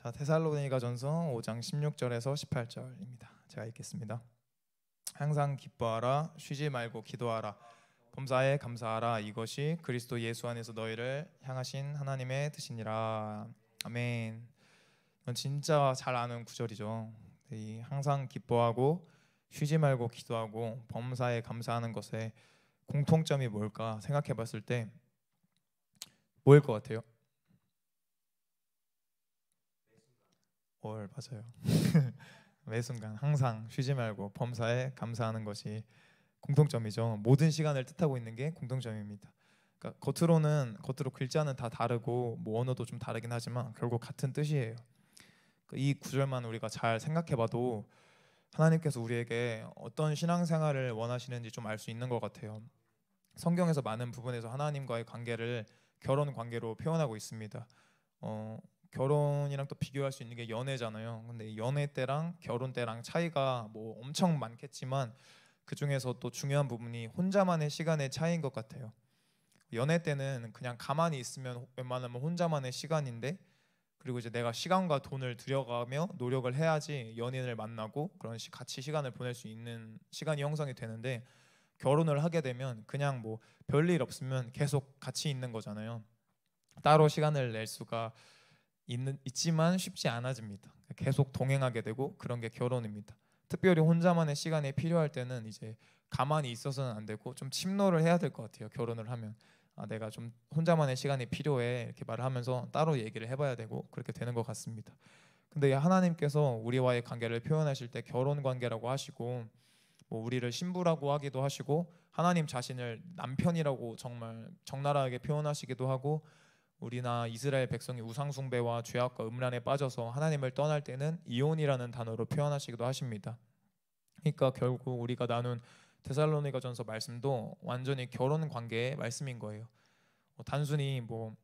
자, 데살로니가전서 5장 16절에서 18절입니다. 제가 읽겠습니다. 항상 기뻐하라, 쉬지 말고 기도하라, 범사에 감사하라. 이것이 그리스도 예수 안에서 너희를 향하신 하나님의 뜻이니라. 아멘. 이건 진짜 잘 아는 구절이죠. 이 항상 기뻐하고 쉬지 말고 기도하고 범사에 감사하는 것에 공통점이 뭘까 생각해봤을 때 뭐일 것 같아요? 맞아요. 매 순간 항상 쉬지 말고 범사에 감사하는 것이 공통점이죠. 모든 시간을 뜻하고 있는 게 공통점입니다. 그러니까 겉으로 글자는 다 다르고 뭐 언어도 좀 다르긴 하지만 결국 같은 뜻이에요. 이 구절만 우리가 잘 생각해봐도 하나님께서 우리에게 어떤 신앙생활을 원하시는지 좀 알 수 있는 것 같아요. 성경에서 많은 부분에서 하나님과의 관계를 결혼 관계로 표현하고 있습니다. 결혼이랑 또 비교할 수 있는 게 연애잖아요. 근데 연애 때랑 결혼 때랑 차이가 뭐 엄청 많겠지만 그 중에서 또 중요한 부분이 혼자만의 시간의 차이인 것 같아요. 연애 때는 그냥 가만히 있으면 웬만하면 혼자만의 시간인데, 그리고 이제 내가 시간과 돈을 들여가며 노력을 해야지 연인을 만나고 그런 같이 시간을 보낼 수 있는 시간이 형성이 되는데, 결혼을 하게 되면 그냥 뭐 별일 없으면 계속 같이 있는 거잖아요. 따로 시간을 낼 수가 있지만 쉽지 않아집니다. 계속 동행하게 되고 그런 게 결혼입니다. 특별히 혼자만의 시간이 필요할 때는 이제 가만히 있어서는 안 되고 좀 침노를 해야 될 것 같아요. 결혼을 하면 내가 좀 혼자만의 시간이 필요해 이렇게 말을 하면서 따로 얘기를 해봐야 되고 그렇게 되는 것 같습니다. 근데 하나님께서 우리와의 관계를 표현하실 때 결혼 관계라고 하시고 뭐 우리를 신부라고 하기도 하시고 하나님 자신을 남편이라고 정말 적나라하게 표현하시기도 하고, 우리나 이스라엘 백성이 우상 숭배와 죄악과 음란에 빠져서 하나님을 떠날 때는 이혼이라는 단어로 표현하시기도 하십니다. 그러니까 결국 우리가 나눈 데살로니가전서 말씀도 완전히 결혼 관계의 말씀인 거예요. 단순히 뭐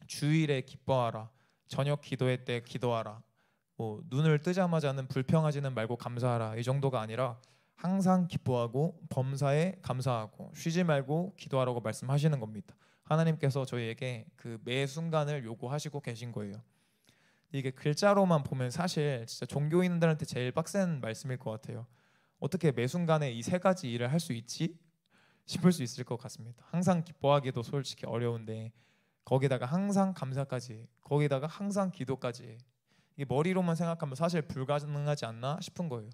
주일에 기뻐하라, 저녁 기도회 때 기도하라, 뭐 눈을 뜨자마자는 불평하지는 말고 감사하라, 이 정도가 아니라 항상 기뻐하고 범사에 감사하고 쉬지 말고 기도하라고 말씀하시는 겁니다. 하나님께서 저희에게 그 매 순간을 요구하시고 계신 거예요. 이게 글자로만 보면 사실 진짜 종교인들한테 제일 빡센 말씀일 것 같아요. 어떻게 매 순간에 이 세 가지 일을 할 수 있지? 싶을 수 있을 것 같습니다. 항상 기뻐하기도 솔직히 어려운데 거기다가 항상 감사까지, 거기다가 항상 기도까지, 이게 머리로만 생각하면 사실 불가능하지 않나 싶은 거예요.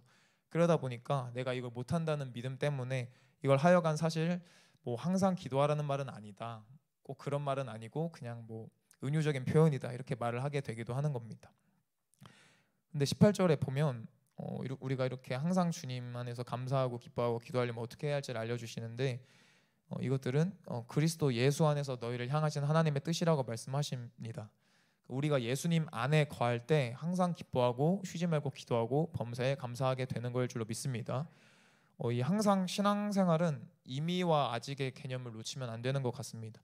그러다 보니까 내가 이걸 못한다는 믿음 때문에 이걸 하여간 사실 뭐 항상 기도하라는 말은 아니다, 꼭 그런 말은 아니고 그냥 뭐 은유적인 표현이다 이렇게 말을 하게 되기도 하는 겁니다. 근데 18절에 보면 우리가 이렇게 항상 주님 안에서 감사하고 기뻐하고 기도하려면 어떻게 해야 할지를 알려주시는데, 이것들은 그리스도 예수 안에서 너희를 향하신 하나님의 뜻이라고 말씀하십니다. 우리가 예수님 안에 거할 때 항상 기뻐하고 쉬지 말고 기도하고 범사에 감사하게 되는 걸 줄로 믿습니다. 이 항상 신앙생활은 이미와 아직의 개념을 놓치면 안 되는 것 같습니다.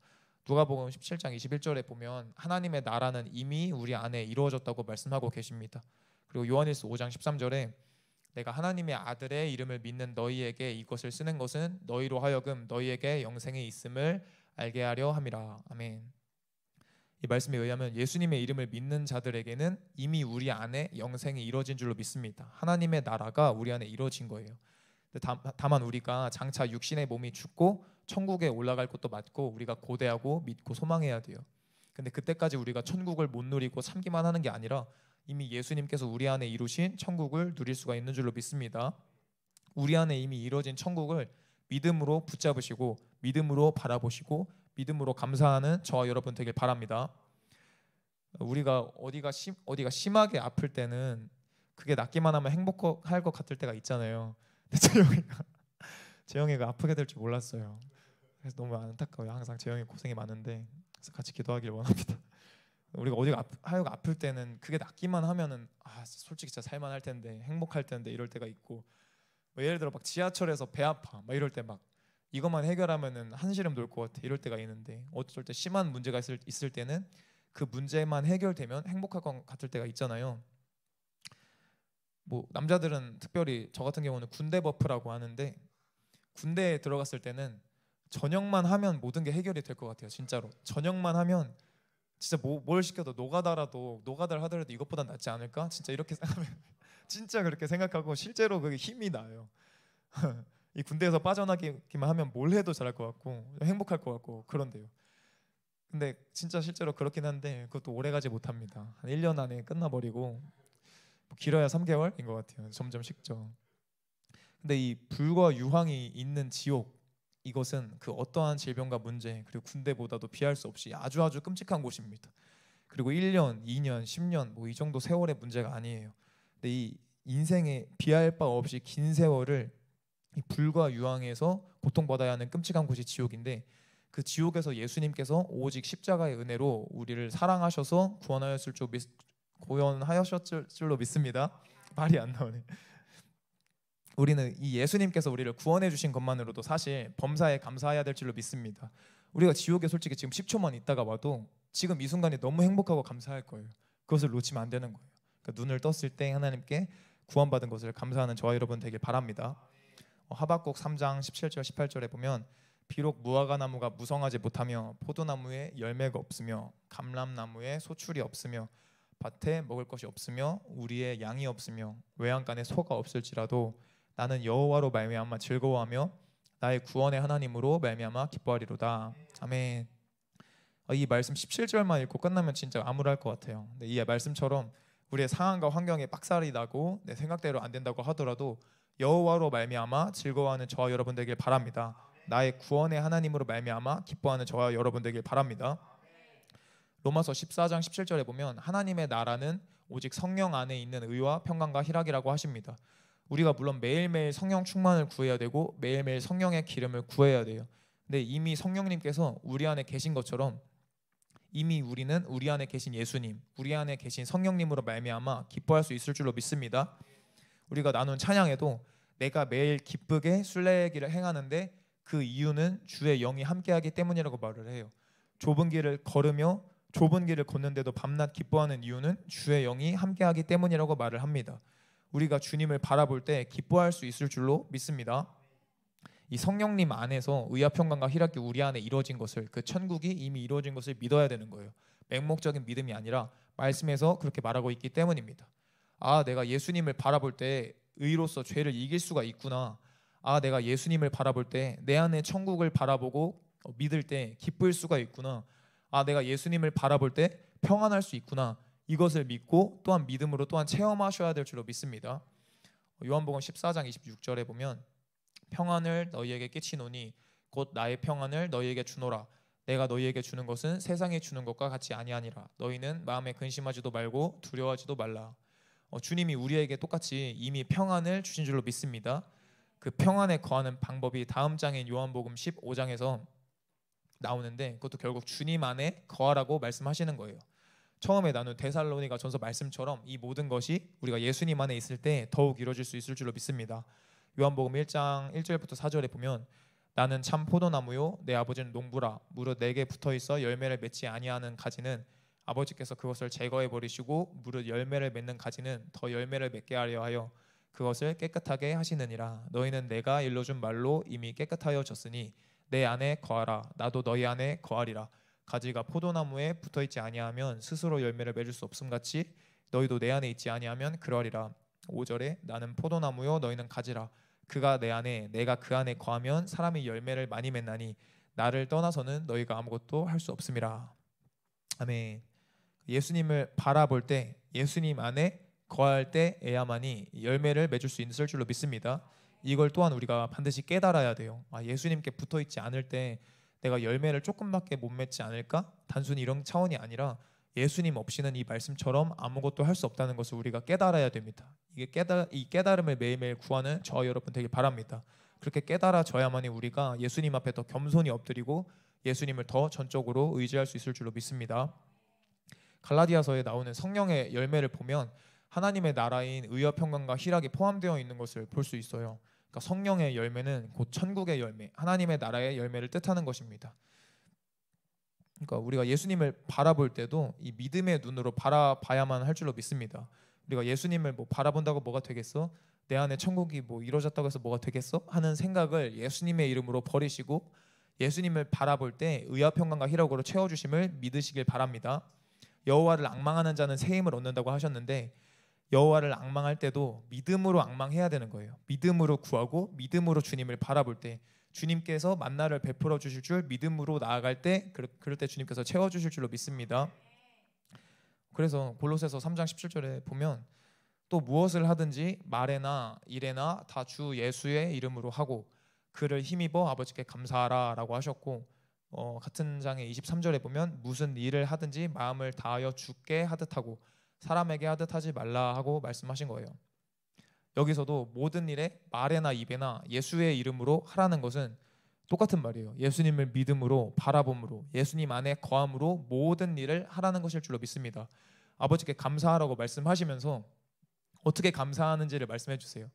누가복음 17장 21절에 보면 하나님의 나라는 이미 우리 안에 이루어졌다고 말씀하고 계십니다. 그리고 요한일서 5장 13절에 내가 하나님의 아들의 이름을 믿는 너희에게 이것을 쓰는 것은 너희로 하여금 너희에게 영생이 있음을 알게 하려 함이라. 아멘. 이 말씀에 의하면 예수님의 이름을 믿는 자들에게는 이미 우리 안에 영생이 이루어진 줄로 믿습니다. 하나님의 나라가 우리 안에 이루어진 거예요. 다만 우리가 장차 육신의 몸이 죽고 천국에 올라갈 것도 맞고 우리가 고대하고 믿고 소망해야 돼요. 근데 그때까지 우리가 천국을 못 누리고 참기만 하는 게 아니라 이미 예수님께서 우리 안에 이루신 천국을 누릴 수가 있는 줄로 믿습니다. 우리 안에 이미 이루어진 천국을 믿음으로 붙잡으시고 믿음으로 바라보시고 믿음으로 감사하는 저와 여러분 되길 바랍니다. 우리가 어디가 심하게 아플 때는 그게 낫기만 하면 행복할 것 같을 때가 있잖아요. 근데 재영이가 아프게 될 줄 몰랐어요. 그래서 너무 안타까워요. 항상 재영이 고생이 많은데, 그래서 같이 기도하길 원합니다. 우리가 어디가 하여가 아플 때는 그게 낫기만 하면은 솔직히 진짜 살만할 텐데, 행복할 텐데 이럴 때가 있고, 뭐 예를 들어 막 지하철에서 배 아파 막 이럴 때 막 이것만 해결하면은 한시름 돌 것 같아 이럴 때가 있는데, 어쩔 때 심한 문제가 있을 때는 그 문제만 해결되면 행복할 것 같을 때가 있잖아요. 뭐 남자들은 특별히 저 같은 경우는 군대 버프라고 하는데, 군대에 들어갔을 때는 저녁만 하면 모든 게 해결이 될 것 같아요. 진짜로 저녁만 하면 진짜 뭘 시켜도 노가다를 하더라도 이것보단 낫지 않을까? 진짜 이렇게 생각하면 진짜 그렇게 생각하고 실제로 그게 힘이 나요. 이 군대에서 빠져나기만 하면 뭘 해도 잘할 것 같고 행복할 것 같고 그런데요. 근데 진짜 실제로 그렇긴 한데 그것도 오래가지 못합니다. 한 1년 안에 끝나버리고 뭐 길어야 3개월인 것 같아요. 점점 식죠. 근데 이 불과 유황이 있는 지옥, 이것은 그 어떠한 질병과 문제 그리고 군대보다도 비할 수 없이 아주 아주 끔찍한 곳입니다. 그리고 1년, 2년, 10년 뭐 이 정도 세월의 문제가 아니에요. 근데 이 인생에 비할 바 없이 긴 세월을 이 불과 유황에서 고통받아야 하는 끔찍한 곳이 지옥인데, 그 지옥에서 예수님께서 오직 십자가의 은혜로 우리를 사랑하셔서 구원하셨을 줄로 믿습니다. 말이 안 나오네. 우리는 이 예수님께서 우리를 구원해 주신 것만으로도 사실 범사에 감사해야 될 줄로 믿습니다. 우리가 지옥에 솔직히 지금 10초만 있다가 와도 지금 이 순간이 너무 행복하고 감사할 거예요. 그것을 놓치면 안 되는 거예요. 그러니까 눈을 떴을 때 하나님께 구원받은 것을 감사하는 저와 여러분 되길 바랍니다. 하박국 3장 17절 18절에 보면 비록 무화과 나무가 무성하지 못하며 포도나무에 열매가 없으며 감람나무에 소출이 없으며 밭에 먹을 것이 없으며 우리의 양이 없으며 외양간에 소가 없을지라도 나는 여호와로 말미암아 즐거워하며 나의 구원의 하나님으로 말미암아 기뻐하리로다. 아멘. 이 말씀 17절만 읽고 끝나면 진짜 암울할 것 같아요. 근데 이 말씀처럼 우리의 상황과 환경에 빡살이 나고 내 생각대로 안 된다고 하더라도 여호와로 말미암아 즐거워하는 저와 여러분 되길 바랍니다. 나의 구원의 하나님으로 말미암아 기뻐하는 저와 여러분 되길 바랍니다. 로마서 14장 17절에 보면 하나님의 나라는 오직 성령 안에 있는 의와 평강과 희락이라고 하십니다. 우리가 물론 매일매일 성령 충만을 구해야 되고 매일매일 성령의 기름을 구해야 돼요. 근데 이미 성령님께서 우리 안에 계신 것처럼 이미 우리는 우리 안에 계신 예수님, 우리 안에 계신 성령님으로 말미암아 기뻐할 수 있을 줄로 믿습니다. 우리가 나눈 찬양에도 내가 매일 기쁘게 순례길을 행하는데 그 이유는 주의 영이 함께하기 때문이라고 말을 해요. 좁은 길을 걷는데도 밤낮 기뻐하는 이유는 주의 영이 함께하기 때문이라고 말을 합니다. 우리가 주님을 바라볼 때 기뻐할 수 있을 줄로 믿습니다. 이 성령님 안에서 의와 평강과 희락이 우리 안에 이루어진 것을, 그 천국이 이미 이루어진 것을 믿어야 되는 거예요. 맹목적인 믿음이 아니라 말씀에서 그렇게 말하고 있기 때문입니다. 내가 예수님을 바라볼 때 의로서 죄를 이길 수가 있구나. 내가 예수님을 바라볼 때 내 안에 천국을 바라보고 믿을 때 기쁠 수가 있구나. 내가 예수님을 바라볼 때 평안할 수 있구나. 이것을 믿고 또한 믿음으로 또한 체험하셔야 될 줄로 믿습니다. 요한복음 14장 26절에 보면 평안을 너희에게 끼치노니 곧 나의 평안을 너희에게 주노라. 내가 너희에게 주는 것은 세상이 주는 것과 같이 아니하니라. 너희는 마음에 근심하지도 말고 두려워하지도 말라. 주님이 우리에게 똑같이 이미 평안을 주신 줄로 믿습니다. 그 평안에 거하는 방법이 다음 장인 요한복음 15장에서 나오는데 그것도 결국 주님 안에 거하라고 말씀하시는 거예요. 처음에 나눈 데살로니가 전서 말씀처럼 이 모든 것이 우리가 예수님 안에 있을 때 더욱 이루어질 수 있을 줄로 믿습니다. 요한복음 1장 1절부터 4절에 보면 나는 참 포도나무요 내 아버지는 농부라. 무릇 내게 붙어있어 열매를 맺지 아니하는 가지는 아버지께서 그것을 제거해 버리시고 무릇 열매를 맺는 가지는 더 열매를 맺게 하려 하여 그것을 깨끗하게 하시느니라. 너희는 내가 일러준 말로 이미 깨끗하여졌으니 내 안에 거하라. 나도 너희 안에 거하리라. 가지가 포도나무에 붙어있지 아니하면 스스로 열매를 맺을 수 없음같이 너희도 내 안에 있지 아니하면 그러리라. 5절에 나는 포도나무요 너희는 가지라. 그가 내 안에 내가 그 안에 거하면 사람이 열매를 많이 맺나니 나를 떠나서는 너희가 아무것도 할 수 없음이라. 아멘. 예수님을 바라볼 때 예수님 안에 거할 때에야만이 열매를 맺을 수 있을 줄로 믿습니다. 이걸 또한 우리가 반드시 깨달아야 돼요. 예수님께 붙어있지 않을 때 내가 열매를 조금밖에 못 맺지 않을까? 단순히 이런 차원이 아니라 예수님 없이는 이 말씀처럼 아무것도 할 수 없다는 것을 우리가 깨달아야 됩니다. 이 깨달음을 매일매일 구하는 저와 여러분 되길 바랍니다. 그렇게 깨달아져야만이 우리가 예수님 앞에 더 겸손히 엎드리고 예수님을 더 전적으로 의지할 수 있을 줄로 믿습니다. 갈라디아서에 나오는 성령의 열매를 보면 하나님의 나라인 의와 평강과 희락이 포함되어 있는 것을 볼 수 있어요. 그러니까 성령의 열매는 곧 천국의 열매, 하나님의 나라의 열매를 뜻하는 것입니다. 그러니까 우리가 예수님을 바라볼 때도 이 믿음의 눈으로 바라봐야만 할 줄로 믿습니다. 우리가 예수님을 바라본다고 뭐가 되겠어? 내 안에 천국이 이루어졌다고 해서 뭐가 되겠어? 하는 생각을 예수님의 이름으로 버리시고 예수님을 바라볼 때 의와 평강과 희락으로 채워주심을 믿으시길 바랍니다. 여호와를 앙망하는 자는 새 힘을 얻는다고 하셨는데 여호와를 앙망할 때도 믿음으로 앙망해야 되는 거예요. 믿음으로 구하고 믿음으로 주님을 바라볼 때 주님께서 만나를 베풀어 주실 줄 믿음으로 나아갈 때 그럴 때 주님께서 채워 주실 줄로 믿습니다. 그래서 골로새서 3장 17절에 보면 또 무엇을 하든지 말에나 일에나 다 주 예수의 이름으로 하고 그를 힘입어 아버지께 감사하라라고 하셨고 같은 장의 23절에 보면 무슨 일을 하든지 마음을 다하여 주께 하듯 하고 사람에게 하듯 하지 말라 하고 말씀하신 거예요. 여기서도 모든 일에 말에나 입에나 예수의 이름으로 하라는 것은 똑같은 말이에요. 예수님을 믿음으로 바라봄으로 예수님 안에 거함으로 모든 일을 하라는 것일 줄로 믿습니다. 아버지께 감사하라고 말씀하시면서 어떻게 감사하는지를 말씀해 주세요.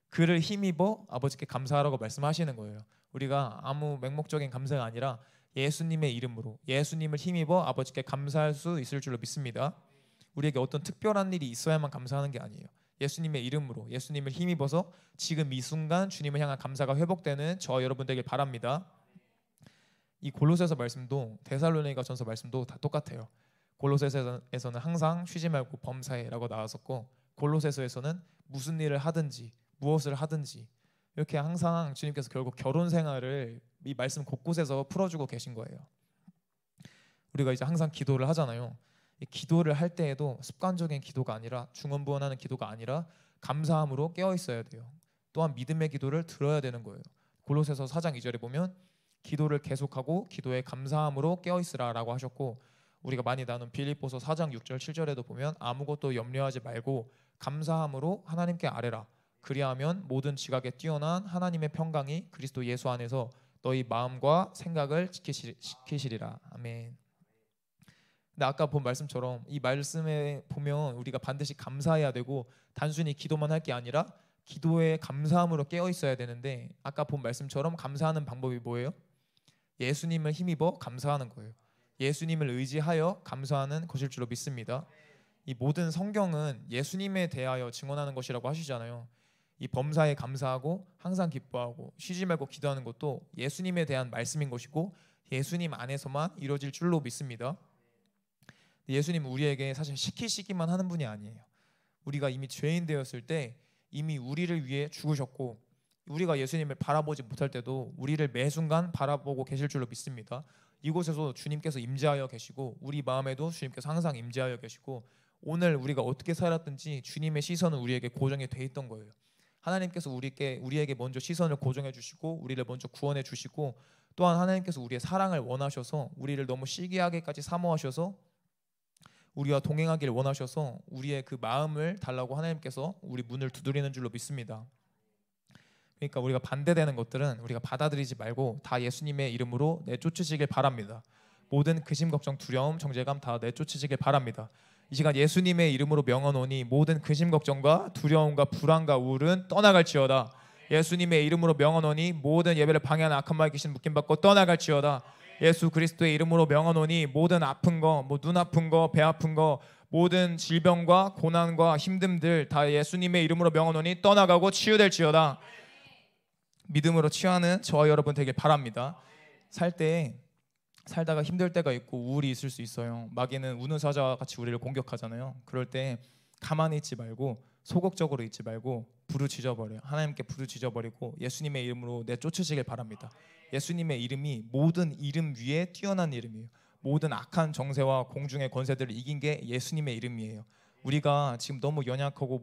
그를 힘입어 아버지께 감사하라고 말씀하시는 거예요. 우리가 아무 맹목적인 감사가 아니라 예수님의 이름으로 예수님을 힘입어 아버지께 감사할 수 있을 줄로 믿습니다. 우리에게 어떤 특별한 일이 있어야만 감사하는 게 아니에요. 예수님의 이름으로 예수님을 힘입어서 지금 이 순간 주님을 향한 감사가 회복되는 저와 여러분 되길 바랍니다. 이 골로새서 말씀도 데살로니가전서 말씀도 다 똑같아요. 골로새서에서는 항상 쉬지 말고 범사해라고 나왔었고 골로새서에서는 무슨 일을 하든지 무엇을 하든지 이렇게 항상 주님께서 결국 결혼 생활을 이 말씀 곳곳에서 풀어주고 계신 거예요. 우리가 이제 항상 기도를 하잖아요. 이 기도를 할 때에도 습관적인 기도가 아니라 중언부언하는 기도가 아니라 감사함으로 깨어 있어야 돼요. 또한 믿음의 기도를 들어야 되는 거예요. 골로새서 4장 2절에 보면 기도를 계속하고 기도에 감사함으로 깨어 있으라라고 하셨고 우리가 많이 나눈 빌립보서 4장 6절 7절에도 보면 아무것도 염려하지 말고 감사함으로 하나님께 아뢰라. 그리하면 모든 지각에 뛰어난 하나님의 평강이 그리스도 예수 안에서 너희 마음과 생각을 지키시리라. 아멘. 근데 아까 본 말씀처럼 이 말씀에 보면 우리가 반드시 감사해야 되고 단순히 기도만 할 게 아니라 기도에 감사함으로 깨어 있어야 되는데 아까 본 말씀처럼 감사하는 방법이 뭐예요? 예수님을 힘입어 감사하는 거예요. 예수님을 의지하여 감사하는 것일 줄로 믿습니다. 이 모든 성경은 예수님에 대하여 증언하는 것이라고 하시잖아요. 이 범사에 감사하고 항상 기뻐하고 쉬지 말고 기도하는 것도 예수님에 대한 말씀인 것이고 예수님 안에서만 이루어질 줄로 믿습니다. 예수님은 우리에게 사실 시키시기만 하는 분이 아니에요. 우리가 이미 죄인 되었을 때 이미 우리를 위해 죽으셨고 우리가 예수님을 바라보지 못할 때도 우리를 매 순간 바라보고 계실 줄로 믿습니다. 이곳에서 주님께서 임재하여 계시고 우리 마음에도 주님께서 항상 임재하여 계시고 오늘 우리가 어떻게 살았든지 주님의 시선은 우리에게 고정이 돼 있던 거예요. 하나님께서 우리에게 먼저 시선을 고정해 주시고 우리를 먼저 구원해 주시고 또한 하나님께서 우리의 사랑을 원하셔서 우리를 너무 시기하게까지 사모하셔서 우리와 동행하길 원하셔서 우리의 그 마음을 달라고 하나님께서 우리 문을 두드리는 줄로 믿습니다. 그러니까 우리가 반대되는 것들은 우리가 받아들이지 말고 다 예수님의 이름으로 내쫓으시길 바랍니다. 모든 근심, 걱정, 두려움, 정죄감 다 내쫓으시길 바랍니다. 이 시간 예수님의 이름으로 명하노니 모든 근심, 걱정과 두려움과 불안과 우울은 떠나갈지어다. 예수님의 이름으로 명하노니 모든 예배를 방해하는 악한 마귀 귀신 묶임받고 떠나갈지어다. 예수 그리스도의 이름으로 명하노니 모든 아픈 거, 눈 아픈 거, 배 아픈 거, 모든 질병과 고난과 힘듦들 다 예수님의 이름으로 명하노니 떠나가고 치유될지어다. 믿음으로 치유하는 저와 여러분 되길 바랍니다. 살다가 힘들 때가 있고 우울이 있을 수 있어요. 마귀는 우는 사자와 같이 우리를 공격하잖아요. 그럴 때 가만히 있지 말고 소극적으로 있지 말고 부르짖어버려요. 하나님께 부르짖어버리고 예수님의 이름으로 내쫓으시길 바랍니다. 예수님의 이름이 모든 이름 위에 뛰어난 이름이에요. 모든 악한 정세와 공중의 권세들을 이긴 게 예수님의 이름이에요. 우리가 지금 너무 연약하고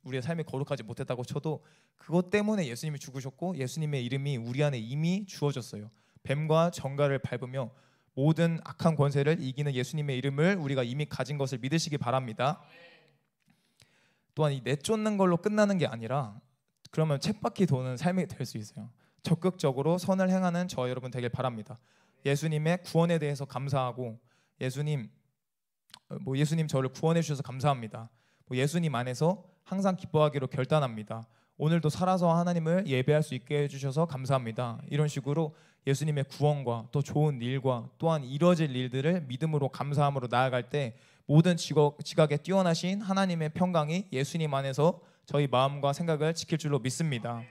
우리의 삶이 거룩하지 못했다고 쳐도 그것 때문에 예수님이 죽으셨고 예수님의 이름이 우리 안에 이미 주어졌어요. 뱀과 정갈을 밟으며 모든 악한 권세를 이기는 예수님의 이름을 우리가 이미 가진 것을 믿으시기 바랍니다. 또한 이 내쫓는 걸로 끝나는 게 아니라 그러면 쳇바퀴 도는 삶이 될 수 있어요. 적극적으로 선을 행하는 저와 여러분 되길 바랍니다. 예수님의 구원에 대해서 감사하고 예수님 저를 구원해 주셔서 감사합니다. 예수님 안에서 항상 기뻐하기로 결단합니다. 오늘도 살아서 하나님을 예배할 수 있게 해주셔서 감사합니다. 이런 식으로 예수님의 구원과 또 좋은 일과 또한 이뤄질 일들을 믿음으로 감사함으로 나아갈 때 모든 지각에 뛰어나신 하나님의 평강이 예수님 안에서 저희 마음과 생각을 지킬 줄로 믿습니다.